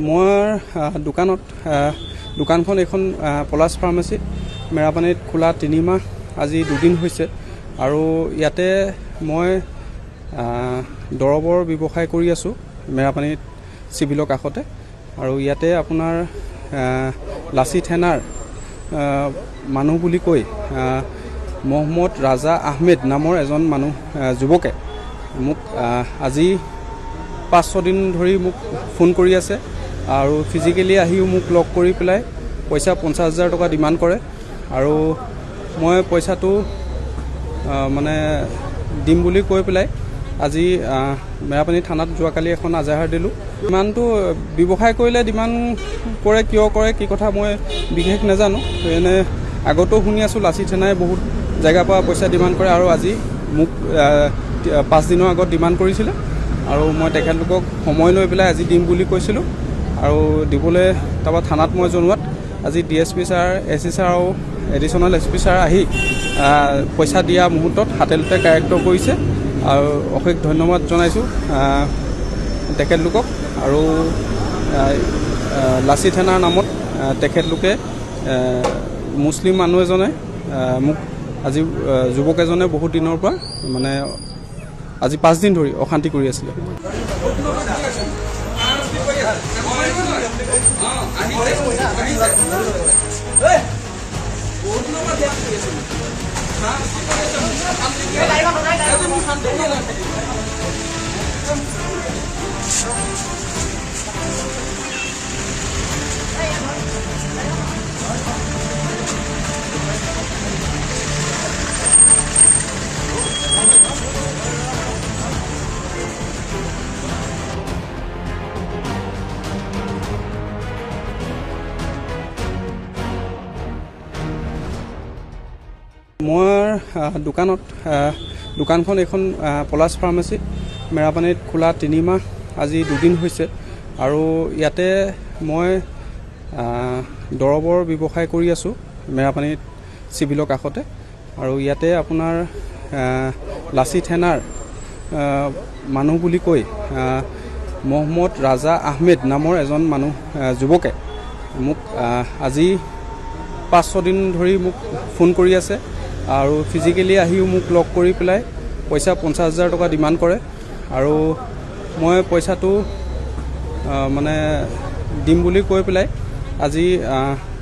মোৰ দোকানখন এখন পলাশ ফাৰ্মাচী মেৰাপানীত খোলা 3 মাহ আজি 2 দিন হৈছে আৰু ইয়াতে মই দৰবৰ ব্যৱসায় কৰি আছো মেৰাপানীত চিভিলৰ কাষতে আৰু ইয়াতে আপোনাৰ লাচি থানাৰ মানুহ বুলি কৈ মহম্মদ ৰাজা আহমেদ নামৰ এজন মানুহ যুৱকে মোক আজি 5-6 দিন ধৰি মোক ফোন কৰি আছে আৰু ফিজিক্যালি আহিও মোক লক কৰি পেলাই পইচা 50,000 টকা ডিমান্ড কৰে আৰু মই পইচাটো মানে দিম বুলি কৈ পেলাই আজি মেৰাপানী থানাত যোৱাকালি এখন আজাহাৰ দিলো। ইমানটো ব্যৱসায় কৰিলে ডিমান্ড কৰে কিয় কৰে কি কথা মই বিশেষ নাজানো, এনে আগতো শুনি আছো লাচি থানাই বহুত জায়গাৰ পৰা পইচা ডিমান্ড কৰে আৰু আজি মোক 5 দিনৰ আগত ডিমান্ড কৰিছিলে আৰু মই তেখেতলোকক সময় লৈ পেলাই আজি দিম বুলি কৈছিলোঁ আৰু দিবলৈ তাৰপৰা থানাত মই জনোৱাত আজি DSP ছাৰ SC ছাৰ আৰু এডিশ্যনেল SP ছাৰ আহি পইচা দিয়া মুহূৰ্তত হাতেলতে কাৰেক্ট কৰিছে আৰু অশেষ ধন্যবাদ জনাইছোঁ তেখেতলোকক আৰু লাচি থানাৰ নামত তেখেতলোকে মুছলিম মানুহ এজনে মোক আজি যুৱক এজনে বহুত দিনৰ পৰা মানে আজি 5 দিন ধৰি অশান্তি কৰি আছিলে। মোৰ দোকানখন এখন পলাশ ফাৰ্মাচী মেৰাপানীত খোলা 3 মাহ আজি 2 দিন হৈছে আৰু ইয়াতে মই দৰবৰ ব্যৱসায় কৰি আছো মেৰাপানীত চিভিলৰ কাষতে আৰু ইয়াতে আপোনাৰ লাচি থানাৰ মানুহ বুলি কৈ মহম্মদ ৰাজা আহমেদ নামৰ এজন মানুহ যুৱকে মোক আজি 5-6 দিন ধৰি মোক ফোন কৰি আছে আৰু ফিজিক্যালি আহিও মোক লক কৰি পেলাই পইচা 50,000 টকা ডিমান্ড কৰে আৰু মই পইচাটো মানে দিম বুলি কৈ পেলাই আজি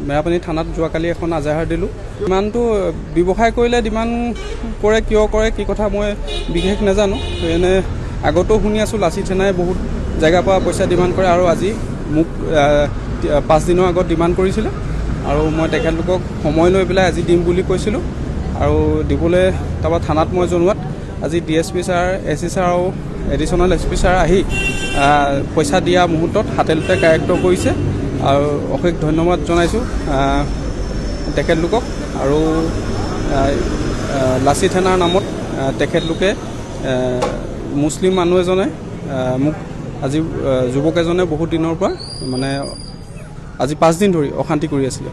মেৰাপানী থানাত যোৱাকালি এখন আজাহাৰ দিলো। ইমানটো ব্যৱসায় কৰিলে ডিমান্ড কৰে কিয় কৰে কি কথা মই বিশেষ নাজানো, এনে আগতো শুনি আছো লাচি থানাই বহুত জায়গাৰ পৰা পইচা ডিমান্ড কৰে আৰু আজি মোক 5 দিনৰ আগত ডিমান্ড কৰিছিলে আৰু মই তেখেতলোকক সময় লৈ পেলাই আজি দিম বুলি কৈছিলোঁ আৰু দিবলৈ তাৰপৰা থানাত মই জনোৱাত আজি DSP ছাৰ SC ছাৰ আৰু এডিশ্যনেল SP ছাৰ আহি পইচা দিয়া মুহূৰ্তত হাতেলতে কাৰেক্ট কৰিছে আৰু অশেষ ধন্যবাদ জনাইছোঁ তেখেতলোকক আৰু লাচি থানাৰ নামত তেখেতলোকে মুছলিম মানুহ এজনে মোক আজি যুৱক এজনে বহুত দিনৰ পৰা মানে আজি 5 দিন ধৰি অশান্তি কৰি আছিলে।